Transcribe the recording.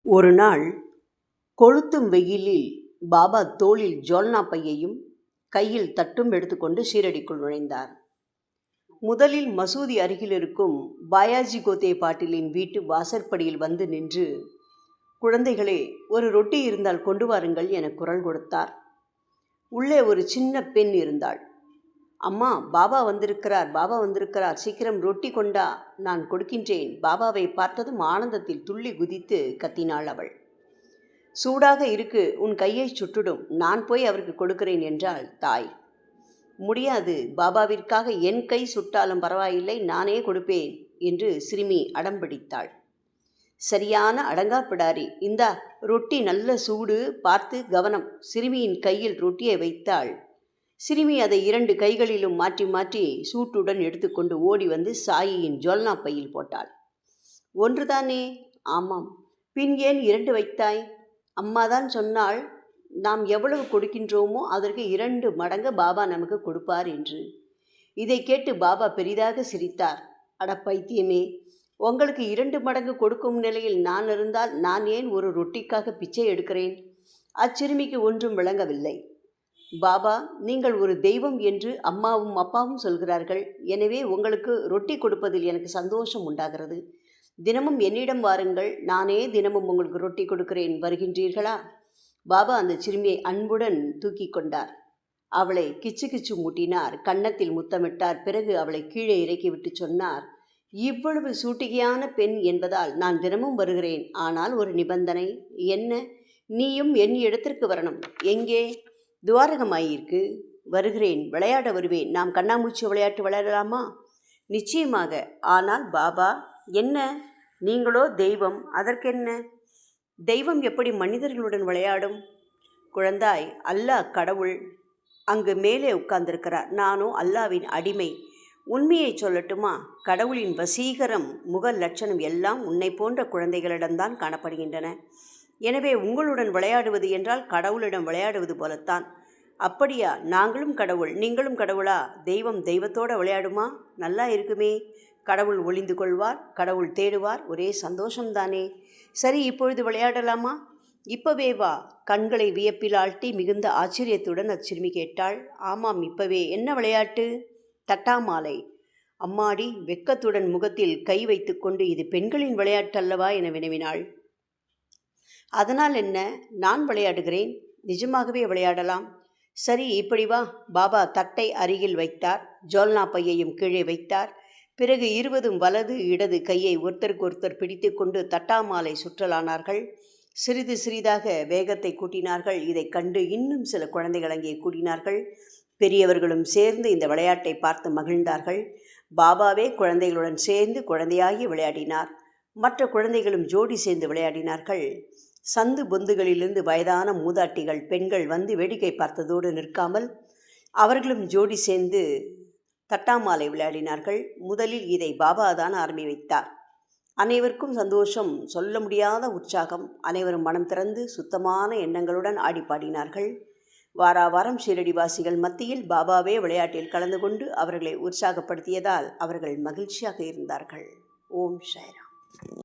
ஒரு நாள் கொளுத்தும் வெயிலில் பாபா தோளில் ஜோல்னா பையையும் கையில் தட்டும் எடுத்துக்கொண்டு ஷீரடிக்குள் நுழைந்தார். முதலில் மசூதி அருகில் இருக்கும் பாயாஜி கோத்தே பாட்டிலின் வீட்டு வாசற்படியில் வந்து நின்று, குழந்தைகளே, ஒரு ரொட்டி இருந்தால் கொண்டு வாருங்கள் என குரல் கொடுத்தார். உள்ளே ஒரு சின்ன பெண் இருந்தாள். அம்மா, பாபா வந்திருக்கிறார், பாபா வந்திருக்கிறார், சீக்கிரம் ரொட்டி கொண்டா, நான் கொடுக்கின்றேன். பாபாவை பார்த்ததும் ஆனந்தத்தில் துள்ளி குதித்து கத்தினாள் அவள். சூடாக இருக்கு, உன் கையை சுட்டுடும், நான் போய் அவருக்கு கொடுக்கிறேன் என்றாள் தாய். முடியாது, பாபாவிற்காக என் கை சுட்டாலும் பரவாயில்லை, நானே கொடுப்பேன் என்று சிறுமி அடம்பிடித்தாள். சரியான அடங்காப்பிடாரி, இந்தா ரொட்டி நல்ல சூடு, பார்த்து கவனம். சிறுமியின் கையில் ரொட்டியை வைத்தாள். சிறுமி அதை 2 கைகளிலும் மாற்றி மாற்றி சூட்டுடன் எடுத்துக்கொண்டு ஓடி வந்து சாயியின் ஜோல்னா பையில் போட்டாள். ஒன்றுதானே? ஆமாம். பின் ஏன் 2 வைத்தாய்? அம்மாதான் சொன்னாள், நாம் எவ்வளவு கொடுக்கின்றோமோ அதற்கு 2 மடங்கு பாபா நமக்கு கொடுப்பார் என்று. இதை கேட்டு பாபா பெரிதாக சிரித்தார். அட பைத்தியமே, உங்களுக்கு 2 மடங்கு கொடுக்கும் நிலையில் நான் இருந்தால் நான் ஏன் ஒரு ரொட்டிக்காக பிச்சை எடுக்கிறேன்? அச்சிறுமிக்கு ஒன்றும் விளங்கவில்லை. பாபா, நீங்கள் ஒரு தெய்வம் என்று அம்மாவும் அப்பாவும் சொல்கிறார்கள். எனவே உங்களுக்கு ரொட்டி கொடுப்பதில் எனக்கு சந்தோஷம் உண்டாகிறது. தினமும் என்னிடம் வாருங்கள், நானே தினமும் உங்களுக்கு ரொட்டி கொடுக்கிறேன். வருகின்றீர்களா? பாபா அந்த சிறுமியை அன்புடன் தூக்கி கொண்டார். அவளை கிச்சு கிச்சு மூட்டினார், கன்னத்தில் முத்தமிட்டார். பிறகு அவளை கீழே இறக்கிவிட்டு சொன்னார், இவ்வளவு சூட்டிகையான பெண் என்பதால் நான் தினமும் வருகிறேன். ஆனால் ஒரு நிபந்தனை. என்ன? நீயும் என் இடத்திற்கு வரணும். எங்கே? துவாரகமாயிருக்கு. வருகிறேன், விளையாட வருவேன். நாம் கண்ணாமூச்சி விளையாட்டு விளையாடலாமா? நிச்சயமாக. ஆனால் பாபா, என்ன? நீங்களோ தெய்வம், அதற்கென்ன? தெய்வம் எப்படி மனிதர்களுடன் விளையாடும்? குழந்தாய், அல்லாஹ் கடவுள் அங்கு மேலே உட்கார்ந்திருக்கிறார். நானோ அல்லாவின் அடிமை. உண்மையை சொல்லட்டுமா? கடவுளின் வசீகரம், முக லட்சணம் எல்லாம் உன்னை போன்ற குழந்தைகளிடம்தான் காணப்படுகின்றன. எனவே உங்களுடன் விளையாடுவது என்றால் கடவுளிடம் விளையாடுவது போலத்தான். அப்படியா? நாங்களும் கடவுள், நீங்களும் கடவுளா? தெய்வம் தெய்வத்தோடு விளையாடுமா? நல்லா இருக்குமே. கடவுள் ஒளிந்து கொள்வார், கடவுள் தேடுவார், ஒரே சந்தோஷம்தானே. சரி, இப்பொழுது விளையாடலாமா? இப்பவே வா. கண்களை வியப்பில் ஆழ்த்தி மிகுந்த ஆச்சரியத்துடன் அச்சிறுமி கேட்டாள். ஆமாம், இப்பவே. என்ன விளையாட்டு? தட்டாமாலை. அம்மாடி, வெக்கத்துடன் முகத்தில் கை வைத்துக்கொண்டு, இது பெண்களின் விளையாட்டு அல்லவா என வினவினாள். அதனால் என்ன? நான் விளையாடுகிறேன். நிஜமாகவே விளையாடலாம். சரி, இப்படி வா. பாபா தட்டை அருகில் வைத்தார். ஜோல்னா பையையும் கீழே வைத்தார். பிறகு இருவரும் வலது இடது கையை ஒருத்தருக்கொருத்தர் பிடித்து கொண்டு தட்டாமாலை சுற்றலானார்கள். சிறிது சிறிதாக வேகத்தை கூட்டினார்கள். இதை கண்டு இன்னும் சில குழந்தைகள் அங்கே கூடினார்கள். பெரியவர்களும் சேர்ந்து இந்த விளையாட்டை பார்த்து மகிழ்ந்தார்கள். பாபாவே குழந்தைகளுடன் சேர்ந்து குழந்தையாகி விளையாடினார். மற்ற குழந்தைகளும் ஜோடி சேர்ந்து விளையாடினார்கள். சந்து பொந்துகளிலிருந்து வயதான மூதாட்டிகள், பெண்கள் வந்து வேடிக்கை பார்த்ததோடு நிற்காமல் அவர்களும் ஜோடி சேர்ந்து தட்டாமாலை விளையாடினார்கள். முதலில் இதை பாபா தான் ஆரம்பி வைத்தார். அனைவருக்கும் சந்தோஷம், சொல்ல முடியாத உற்சாகம். அனைவரும் மனம் திறந்து சுத்தமான எண்ணங்களுடன் ஆடி பாடினார்கள். வாராவாரம் ஷீரடிவாசிகள் மத்தியில் பாபாவே விளையாட்டில் கலந்து கொண்டு அவர்களை உற்சாகப்படுத்தியதால் அவர்கள் மகிழ்ச்சியாக இருந்தார்கள். ஓம் சாய்ராம்.